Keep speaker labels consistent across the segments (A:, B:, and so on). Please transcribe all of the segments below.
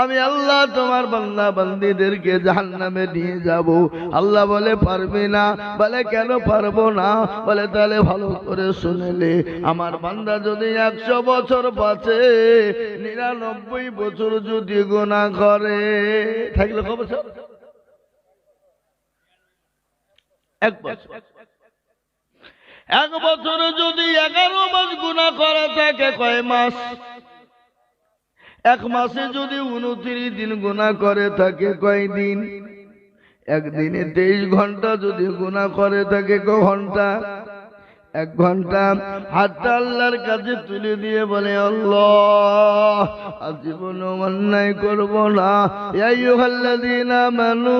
A: আমি আল্লাহ তোমার বান্দা বান্দীদেরকে জাহান্নামে নিয়ে যাব। আল্লাহ বলে পারবি না। বলে কেন পারবো না? বলে তাহলে ভালো করে শুনেলে, আমার বান্দা যদি 100 বছর বাঁচে, 99 বছর যদি গুনাহ করে, থাকলে কত বছর? 1 বছর। 1 বছরে যদি 11 মাস গুনাহ করা থাকে, কয় মাস? 1 মাসে যদি 29 দিন গুনাহ করে থাকে, কয় দিন? একদিনে 23 ঘন্টা যদি গুনাহ করে থাকে, ক ঘন্টা? 1 ঘন্টা। হাতটা আল্লাহর কাছে তুলে দিয়ে বলে, আল্লাহ জীবনে অন্যায় করব না। ইয়া আইয়ুহাল্লাযীনা আমানু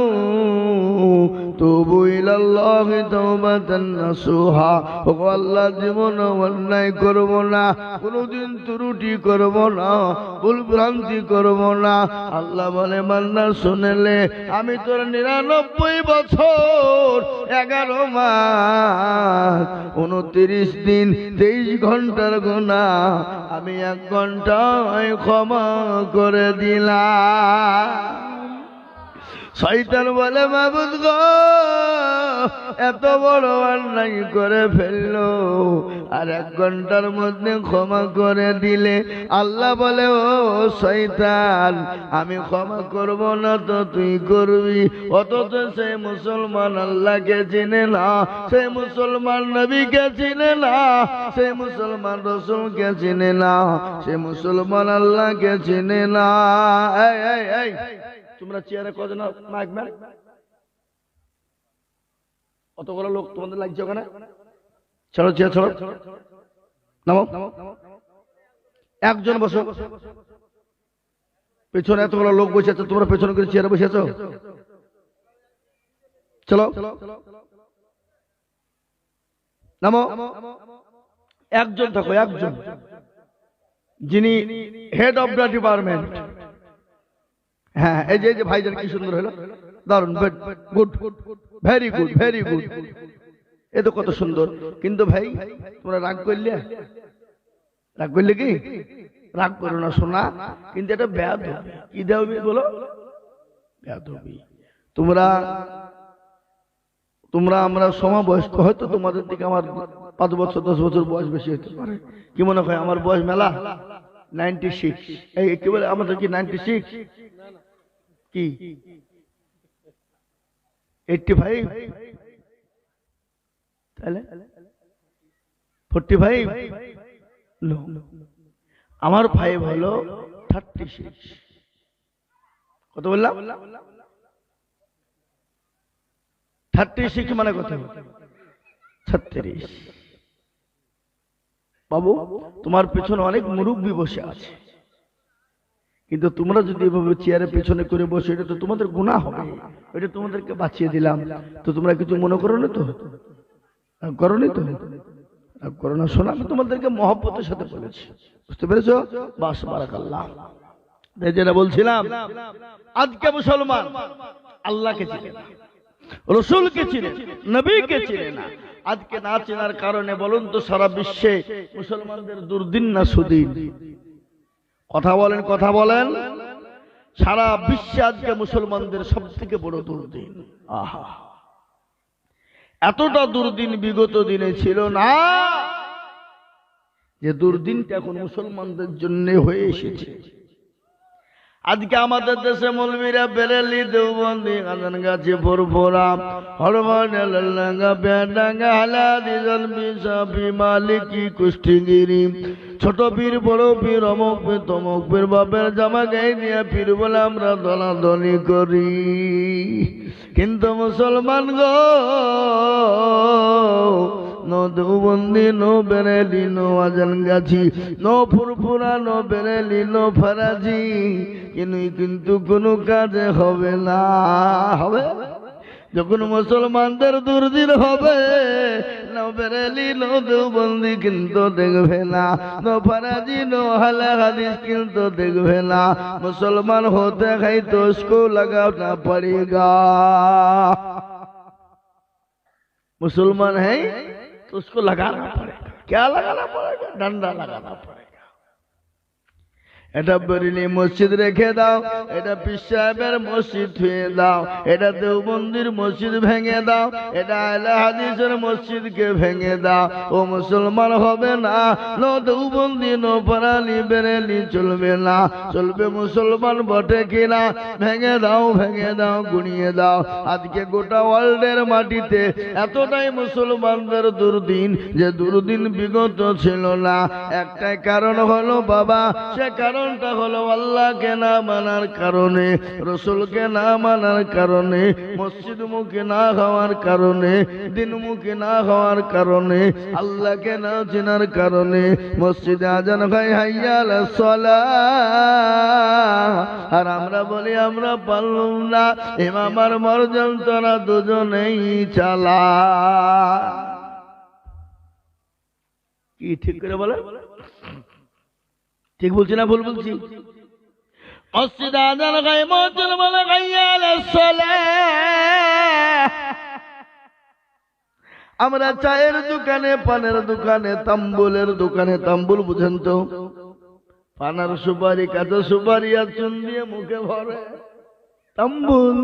A: তুবু ইলাল্লাহি তাওবাতান নাসুহা। ও আল্লাহ জীবনে অন্যায় করব না, কোনদিন ত্রুটি করব না, ভুল ভ্রান্তি করব না। আল্লাহ বলে, বান্দা শুনেলে, আমি তোর 99 বছর 11 মাস 29 দিন 23 ঘন্টার গুনাহ আমি 1 ঘন্টায় ক্ষমা করে দিলাম। শয়তান বলে, মাবুদ গো, এত বড় অন্যায় করে ফেললো, আর 1 ঘন্টার মধ্যে ক্ষমা করে দিলে? আল্লাহ বলে, ও শয়তান, আমি ক্ষমা করব না তো তুই করবি। অথচ সেই মুসলমান আল্লাহকে চিনে না, সেই মুসলমান নবীকে চিনে না, সেই মুসলমান রাসূলকে চিনে না, সেই মুসলমান আল্লাহকে চিনে না। এই এই এই, তোমরা চেয়ারে কজন মাইক ম্যান? কতগুলো লোক তোমাদের লাগছে ওখানে? চলো চেয়ার চলো, নামো। একজন বসো। পেছনে এতগুলো লোক বসে আছে, তোমরা পেছনে করে চেয়ারে বসে আছো? চলো নামো। একজন থাকো, একজন, যিনি হেড অফ দ্য ডিপার্টমেন্ট। হ্যাঁ, এই যে ভাইজান কি সুন্দর হলো, দারুন, good, very good, very good. এ তো কত সুন্দর। কিন্তু ভাই, তোমরা রাগ করলে? রাগ করলে কি? রাগ করো না শোনা, কিন্তু এটা বেয়াদবি। কি দেবি বলো? বেয়াদবি। তোমরা আমরা সমবয়স্ক, হয়তো তোমাদের থেকে আমার 5 বছর 10 বছর বয়স বেশি হতে পারে। কি মনে হয় আমার বয়স মেলা? 96। এই কি বলে আমাদের কি 96? কি 85? তাহলে 45? আমার ভাই হলো 36। কত বললাম? 36 মানে কত? 36। বাবু, তোমার পেছনে অনেক মুরব্বী বসে আছে, কিন্তু তোমরা যদি এভাবে চেয়ারের পেছনে করে বসে, এটা তো তোমাদের গুনাহ হবে। এটা তোমাদেরকে বাঁচিয়ে দিলাম, তো তোমরা কিছু মনে করো না তো? করো নি তো? করো না শোনা, আমি তোমাদেরকে মহব্বতের সাথে বলেছি, বুঝতে পেরেছো? বাস, বারাকাল্লাহ। যেটা বলছিলাম, আজকে মুসলমান আল্লাহকে চিনে না, রসুলকে চিনে, নবীকে চিনে না। আজকে না চেনার কারণে বলুন তো, সারা বিশ্বে মুসলমানদের দুর্দিন না সুদিন? কথা বলেন, কথা বলেন। সারা বিশ্বে আজকে মুসলমানদের সব থেকে বড় দুর্দিন। আহা, এতটা দুর্দিন বিগত দিনে ছিল না, যে দুর্দিনটা এখন মুসলমানদের জন্য হয়ে এসেছে। আজকে আমাদের দেশে মৌলবীরা বেরেলি, দেওবন্দি, কাঁদানগাছি, ফুরফুরা, হরমাডাঙ্গা, পেয়াডাঙ্গা, হালাদি, জলবি, সাফি, মালিকি, কুষ্টিগিরি, ছোট পীর, বড় পীর, অমুক পীর, তমুক পীর, বাপের জামা গায়ে দিয়ে পীর বলে আমরা দলাদলি করি। কিন্তু মুসলমান গো, no Deobandi, no Bareilly, no Azangachhi, no Furfura, no Bareilly, no Faraji, কিন্তু কোনো কাজে হবে না। হবে যখন মুসলমানদের দুর্দিন হবে, নো বেরেলি, নো দেওবন্দি কিন্তু দেখবে না, নো ফরাজি, নো আহলে হাদিস কিন্তু দেখবে না। মুসলমান होते हैं तो उसको लगाना पड़ेगा। मुसलमान है तो उसको लगाना पड़ेगा। क्या लगाना पड़ेगा? डंडा लगाना पड़ेगा। এটা বেরেলি মসজিদ রেখে দাও, এটা পীর সাহেবের মসজিদ ধুয়ে দাও, এটা দেওবন্দির মসজিদ ভেঙে দাও, এটা আহলে হাদিসের মসজিদকে ভেঙে দাও, ও মুসলমান হবে না। নো দেওবন্দি নো পারালি বেরেলি চলবে না, চলবে মুসলমান বটে কিনা। ভেঙে দাও, ভেঙে দাও, গুনিয়ে দাও। আজকে গোটা ওয়ার্ল্ডের মাটিতে এতটাই মুসলমানদের দুর্দিন, যে দুর্দিন বিগত ছিল না। একটাই কারণ হলো বাবা, সে কারণটা হলো আল্লাহকে না মানার কারণে, রসুলকে না মানার কারণে, মসজিদ মুখী না হওয়ার কারণে, দিনমুখী না হওয়ার কারণে, আল্লাহকে না চেনার কারণে। মসজিদে আজান হয় হাইয়া আলাস সালাহ, আর আমরা বলি আমরা পারলাম না। ইমাম আর মরজাম তোরা দুজনেই চালা। কি ঠিক করে বলে? ঠিক বলছি না ভুল বলছি? মসজিদে আযান হয়, মুয়াজ্জিন বলে হাইয়া আলাস সালাহ। আমরা চায়ের দোকানে, পানের দোকানে, তাম্বুলের দোকানে, তাম্বুল বুঝেন তো? পানার সুপারি, কাঁচা সুপারি আর চুন দিয়ে মুখে ভরে তাম্বুল,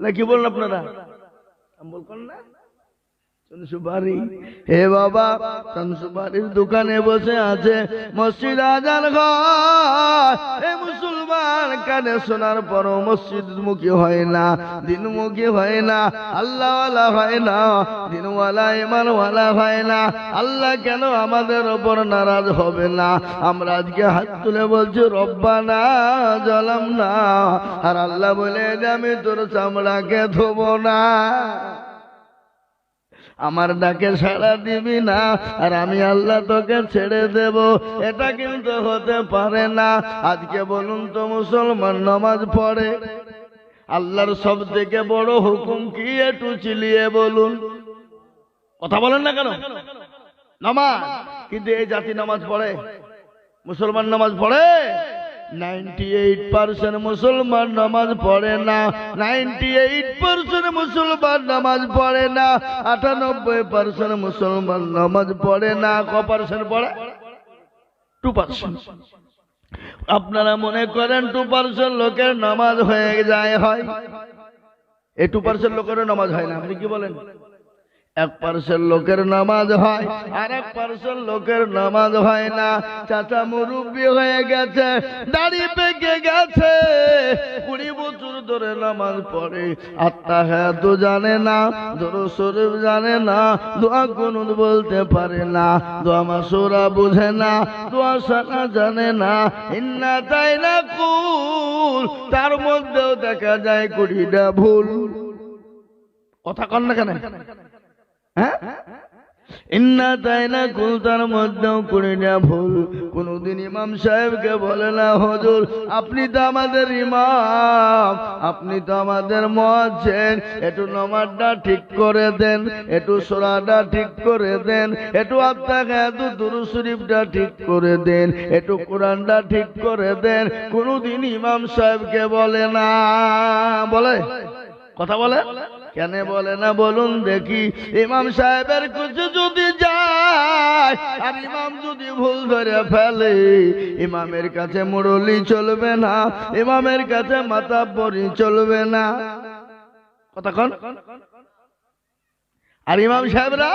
A: নাকি বলেন আপনারা? তাম্বুল কোন না, চুন সুপারি। হে বাবা, চুন সুপারির দোকানে বসে আছে। মসজিদ আযান হয়, হে মুসলমান, কানে শোনার পরও মসজিদ মুখী হয় না, দিনমুখী হয় না, আল্লাহওয়ালা হয় না, দিনওয়ালা ইমানওয়ালা হয় না। আল্লাহ কেন আমাদের ওপর নারাজ হবে না? আমরা আজকে হাত তুলে বলছি রব্বানা জালামনা, আর আল্লাহ বলে আমি তোর চামড়াকে ধোবো না, আমার ডাকে সাড়া দিবি না, আর আমি আল্লাহ তোকে ছেড়ে দেব। এটা কিন্তু হতে পারে না। আজকে বলুন তো মুসলমান নামাজ পড়ে, আল্লাহর সব থেকে বড় হুকুম কি? একটু চিলিয়ে বলুন, কথা বলেন না কেন? নামাজ। কিন্তু এই জাতি নামাজ পড়ে? মুসলমান নামাজ পড়ে? 98% মুসলমান নামাজ পড়ে না। 98% মুসলমান নামাজ পড়ে না। 98% মুসলমান নামাজ পড়ে না। ক% পড়ে? 2%। আপনারা মনে করেন 2% লোকের নামাজ হয়ে যায়, হয়? এই 2% লোকের নামাজ হয় না। আপনি কি বলেন? 1% লোকের নামাজ হয়, আর 1% লোকের নামাজ হয় না। চাচা মুরব্বী হয়ে গেছে, দাড়ি পেকে গেছে, 20 বছর ধরে নামাজ পড়ে, আত্তাহিয়াত জানে না, দুরূদ শরীফ জানে না, দোয়া কুনুত বলতে পারে না, দোয়া মাসুরা বুঝে না, দোয়া সানা জানে না, ইন্না তাইনা কুল, তার মধ্যেও দেখা যায় 20টা ভুল। কথা কন না কেন? ইন্না তাইনা কুল, তার মধ্যেও 20টা ভুল। কোনদিন ইমাম সাহেবকে বলে না, হুজুর আপনি তো আমাদের ইমাম, আপনি তো আমাদের মুয়াজ্জিন, একটু নামাজটা ঠিক করে দেন, একটু সূরাটা ঠিক করে দেন, একটু আত্তাহিয়াত দুরূদ শরীফটা ঠিক করে দেন, একটু কোরআনটা ঠিক করে দেন। কোনদিন ইমাম সাহেবকে বলে না। বলে? কথা বলে? কেন বলে না বলুন দেখি? ইমাম সাহেবের কাছে যদি যায়, আর ইমাম যদি ভুল ধরে ফেলে, ইমামের কাছে মুরলি চলবে না, ইমামের কাছে মাতাব্বরি চলবে না। কথা কন? আর ইমাম সাহেবরা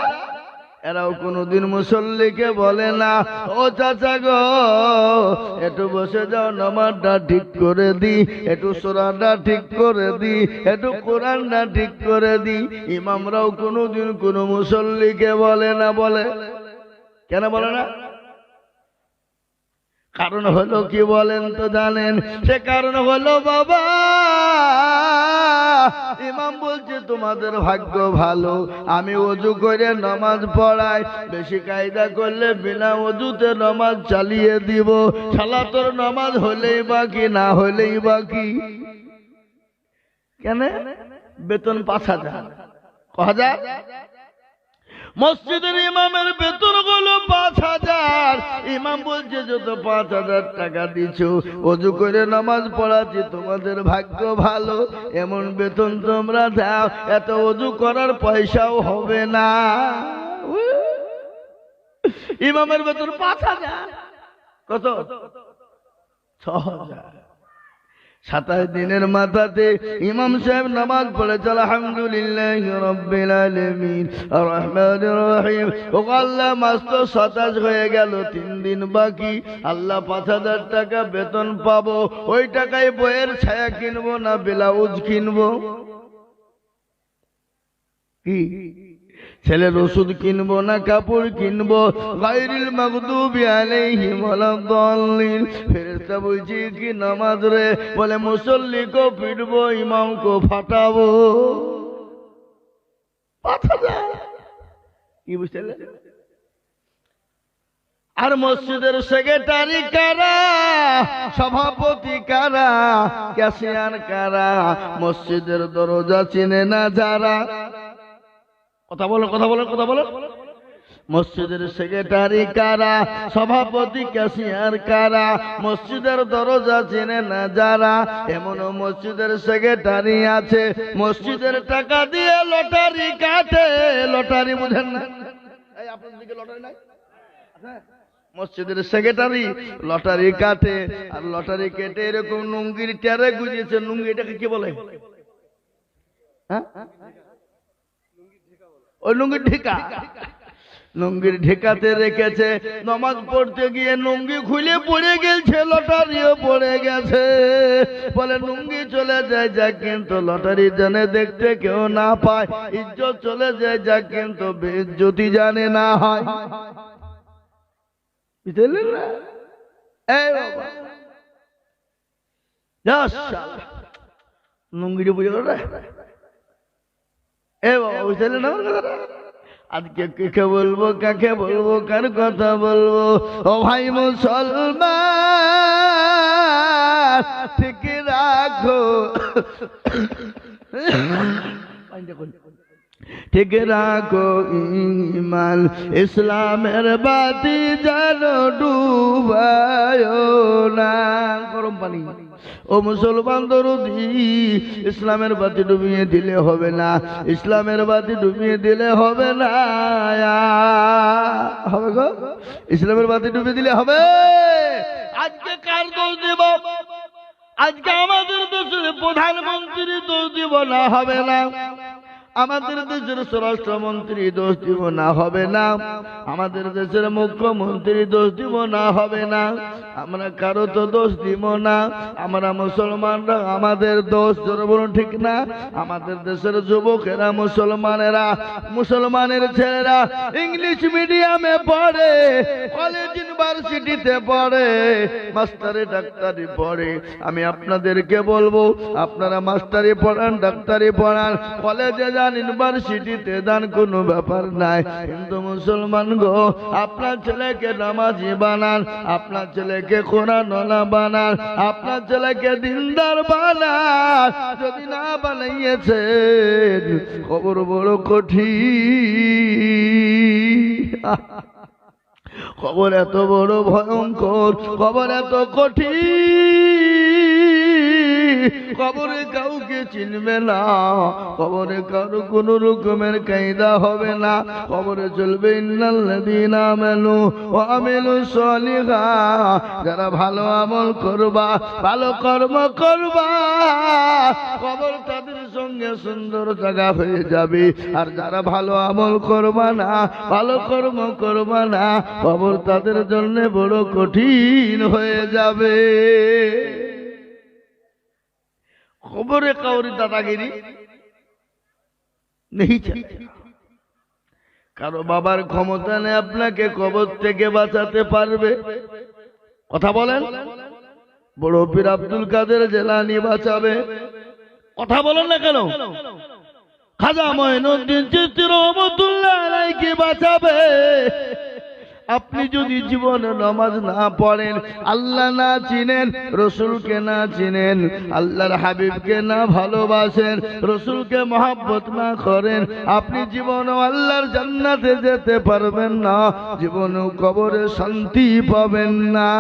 A: এরাও কোনদিন মুসল্লিকে বলে না, ও চাচা গো একটু বসে যাও, নামাজটা ঠিক করে দি, একটু সূরাটা ঠিক করে দি, একটু কোরআনটা ঠিক করে দি। ইমামরাও কোনদিন কোন মুসল্লিকে বলে না। বলে? কেন বলে না? কারণ হলো কি বলেন তো জানেন? সে কারণ হলো বাবা, ইমাম বলছে তোমাদের ভাগ্য ভালো, আমি ওযু করে নামাজ পড়াই, বেশি কায়দা করলে বিনা ওযুতে নামাজ চালিয়ে দিব। শালা তোর নামাজ হলেই বাকি, না হলেই বাকি। কেন? বেতন 5,000, 1,000। মসজিদের ইমামের বেতন হলো 5,000। ইমাম বলছে যত 5,000 টাকা দিছো, ওযু করে নামাজ পড়াচ্ছি, তোমাদের ভাগ্য ভালো, এমন বেতন তোমরা দাও, এত ওযু করার পয়সাও হবে না। ইমামের বেতন 5,000। কত? 27 দিনের মাথাতে ইমাম সাহেব নামাজ পড়েছে আলহামদুলিল্লাহি রাব্বিল আলামিন আর রহমানির রহিম। ও আল্লাহ, মাস তো 27 হয়ে গেল, 3 দিন বাকি। আল্লাহ 5000 টাকা বেতন পাবো, ওই টাকায় বইয়ের ছায়া কিনবো না ব্লাউজ কিনবো? কি ছেলের ওষুধ কিনবো না কাপড় কিনবো? গায়রিল মাগদুবি আলাইহিম ওয়ালাদ-দাল্লিন। ফেরেশতা বলছে কি নামাজ রে? বলে মুসল্লিকেও পিটবো, ইমামকেও ফাটাবো। 5000 কি বুঝলে? আর মসজিদের সেক্রেটারি কারা, সভাপতি কারা, ক্যাশিয়ার কারা, মসজিদের দরজা চিনে না যারা? কথা বলো, কথা বলো, কথা বলো। মসজিদের সেক্রেটারি কারা, সভাপতি ক্যাশিয়ার কারা, মসজিদের দরজা চেনে না যারা? এমন মসজিদের সেক্রেটারি আছে মসজিদের টাকা দিয়ে লটারি কাটে। লটারি বুঝেন না? এই আপনাদের দিকে লটারি নাই? মসজিদের সেক্রেটারি লটারি কাটে, আর লটারি কেটে এরকম নুঙ্গির টেরে গুজিয়েছে। নুঙ্গি এটাকে কি বলে? হ্যাঁ, ওই লুঙ্গির ঢেকা, লুঙ্গির ঢেকাতে রেখেছে। নামাজ পড়তে গিয়ে লুঙ্গি খুলে পড়ে গেছে, লটারিও পড়ে গেছে। বলে লুঙ্গি চলে যায় যাক, কিন্তু লটারি জানে দেখতে কেউ না পায়। ইজ্জত চলে যায় যাক, কিন্তু বেইজ্জতি জানে না হয়। বুঝলেন না? এই বাবা লুঙ্গিটা বুঝে গেল রে। এ বাবা বুঝলেন না আমার কথাটা? আজকে কে বলবো, কাকে বলবো, কার কথা বলবো? ও ভাই মুসলমান, ঠিক রাখো, ঠিক রাখো ঈমান, ইসলামের বাতি যেন ডুবায় না। গরম পানি। ও মুসলমান দরদি, ইসলামের বাতি ডুবিয়ে দিলে হবে না, ইসলামের বাতি ডুবিয়ে দিলে হবে না। হবে গো, ইসলামের বাতি ডুবিয়ে দিলে হবে। আজকে কার দোষ দেব? আজকে আমাদের দেশের প্রধানমন্ত্রী দোষ দিব না? হবে না। আমাদের দেশের স্বরাষ্ট্রমন্ত্রী দোষ দিব না? হবে না। আমাদের দেশের মুখ্যমন্ত্রী দোষ দিব না? হবে না। আমরা কারো তো দোষ দিব না। আমরা মুসলমানরা আমাদের দোষ, জোরে বলুন ঠিক না? আমাদের দেশের যুবকেরা, মুসলমানেরা, মুসলমানের ছেলেরা ইংলিশ মিডিয়ামে পড়ে, কলেজ ইউনিভার্সিটিতে পড়ে, মাস্টারি ডাক্তারি পড়ে। আমি আপনাদেরকে বলবো, আপনারা মাস্টারি পড়ান, ডাক্তারি পড়ান, কলেজে যান, ইউনিভার্সিটিতে যান, কোনো ব্যাপার নাই। কিন্তু মুসলমান গো, আপনার ছেলেকে নামাজি বানান, আপনার ছেলেকে কোরআনওয়ালা বানান, আপনার ছেলেকে দিনদার বানান। যদি না বানাইয়েছেন, খবর বড় কঠিন। খবর এত বড় ভয়ঙ্কর, খবর এত কঠিন, কবরে কাউকে চিনবে না, কবরে কারো কোন রকমের কায়দা হবে না। কবরে চলবে ইন্নাল্লাযীনা আমানু ওয়া আমিলুস সালিহাত। যারা ভালো আমল করবা, ভালো কর্ম করবা, কবর তাদের সঙ্গে সুন্দর জায়গা হয়ে যাবে। আর যারা ভালো আমল করবা না, ভালো কর্ম করবা না, কবর তাদের জন্য বড় কঠিন হয়ে যাবে। খবরে কাউরি দাদাগিরি নেই। কারো বাবার ক্ষমতা নেই আপনাকে কবর থেকে বাঁচাতে পারবে। কথা বলেন? বড় পীর আব্দুল কাদের জিলানী বাঁচাবে? কথা বলেন না কেন? খাজা মঈনুদ্দিন চিশতি রহমাতুল্লাহ আলাইহি বাঁচাবে? আপনি যদি জীবনে নামাজ না পড়েন, আল্লাহ না চিনেন, রসুলকে না চিনেন, আল্লাহর হাবিবকে না ভালোবাসেন, রসুলকে মহব্বত না করেন, আপনি জীবনে আল্লাহর জান্নাতে যেতে পারবেন না, জীবনে কবরে শান্তি পাবেন না।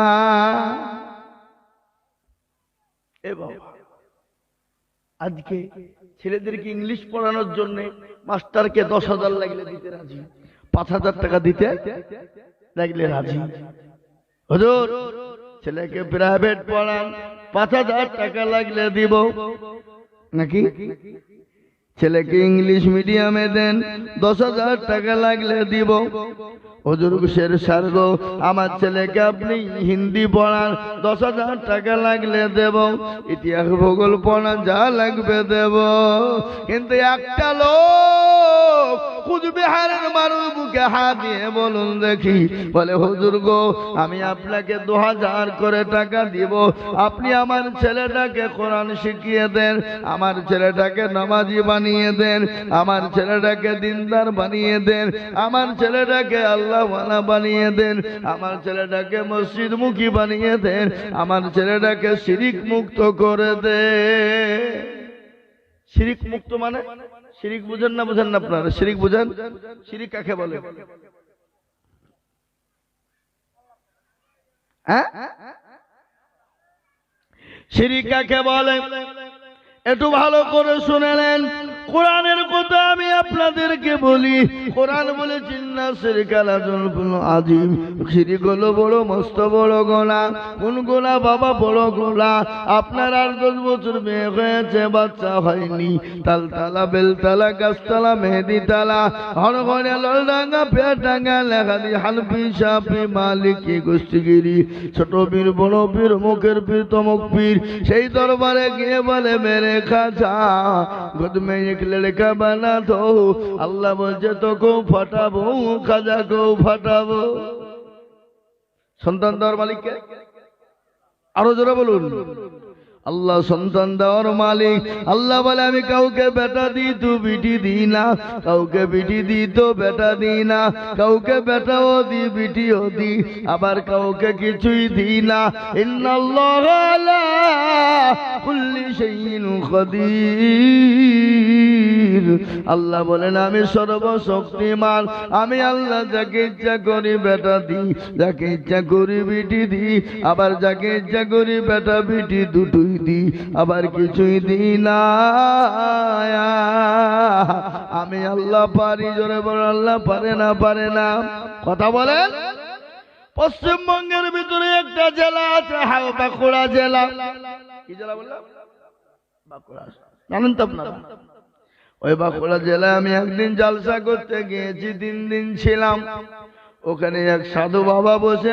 A: এ বাবা, আজকে ছেলেদেরকে ইংলিশ পড়ানোর জন্য মাস্টারকে 10,000 লাগলে দিতে রাজি, 5,000 টাকা দিতে লাগলে রাজি। হুজুর ছেলেকে প্রাইভেট পড়ান, 5,000 টাকা লাগলে দিব নাকি? ছেলেকে ইংলিশ মিডিয়ামে দেন, 10,000 টাকা লাগলে দিব। হুজুর শের সার্গ, আমার ছেলেকে আপনি হিন্দি পড়ান, 10,000 টাকা লাগলে দেব। ইতিহাস ভূগোল পড়ান, যা লাগবে দেব। কিন্তু একটা লোক কুচবিহারের মানুষ বুকে হাত দিয়ে বলুন দেখি, বলে হুজুর গো, আমি আপনাকে 2,000 করে টাকা দিব, আপনি আমার ছেলেটাকে কোরআন শিখিয়ে দেন, আমার ছেলেটাকে নামাজি বানিয়ে দেন, আমার ছেলেটাকে দিনদার বানিয়ে দেন, আমার ছেলেটাকে আল্লাহওয়ালা বানিয়ে দেন, আমার ছেলেটাকে মসজিদমুখী বানিয়ে দেন, আমার ছেলেটাকে শিরিক মুক্ত করে দে। শিরিক মুক্ত মানে শিরিক বুঝেন না? বুঝেন না আপনারা? শিরিক বুঝেন? শিরিক কাকে বলে? হ্যাঁ, শিরিক কাকে বলে একটু ভালো করে শুনে নেন। কোরআনের কথা আমি আপনাদেরকে বলি। কোরআন বলে চিন্না আজিম, শিরিক হলো বড় মস্ত বড় গুনাহ। কোন গুনাহ বাবা? বড় গুনাহ। আপনার 8-10 বছর মেয়ে হয়েছে, বাচ্চা হয়নি, তালতালা, বেলতালা, গাছতলা, মেহেদিতালা, হরঘরে, ললডাঙ্গা, পেয়ারডাঙ্গা, লেখালি, হানফি, শাফি, মালিকি, গোষ্ঠীগিরি, ছোট পীর, বড় পীর, মুখের পীর, তমক পীর, সেই দরবারে গিয়ে বলে মেরে খাজা खुद में एक लड़का बना दो। अल्लाह बोलছে তোকে ফাটাবো, খাজাকে ফাটাবো। সন্তান দেওয়ার মালিক কে? আরো জোরে বলুন। আল্লাহ সন্তান দেওয়ার মালিক। আল্লাহ বলে আমি কাউকে বেটা দিই তো বিটি দিই না, কাউকে বিটি দিই তো বেটা দিই না, কাউকে বেটাও দিই বিটিও দিই, আবার কাউকে কিছুই দিই না। ইন্নাল্লাহ আলা কুল্লি শাইইন কাদির। আল্লাহ বলেন আমি সর্বশক্তিমান। আমি আল্লাহ যাকে ইচ্ছা করি বেটা দিই, যাকে ইচ্ছা করি বিটি দিই, আবার যাকে ইচ্ছা করি বেটা বিটি দুটোই দিই, আবার কিছুই দিই না। আমি আল্লাহ পারি। জোরে বলেন আল্লাহ পারে না? পারে না? কথা বলেন। পশ্চিমবঙ্গের ভিতরে একটা জেলা আছে, বাঁকুড়া জেলা। কি জেলা বললাম? বাঁকুড়া। জানেন তো আপনারা? ওই বাঁকুড়া জেলায় আমি একদিন জালসা করতে গিয়েছি, 3 দিন ছিলাম। ওখানে এক সাধু বাবা বসে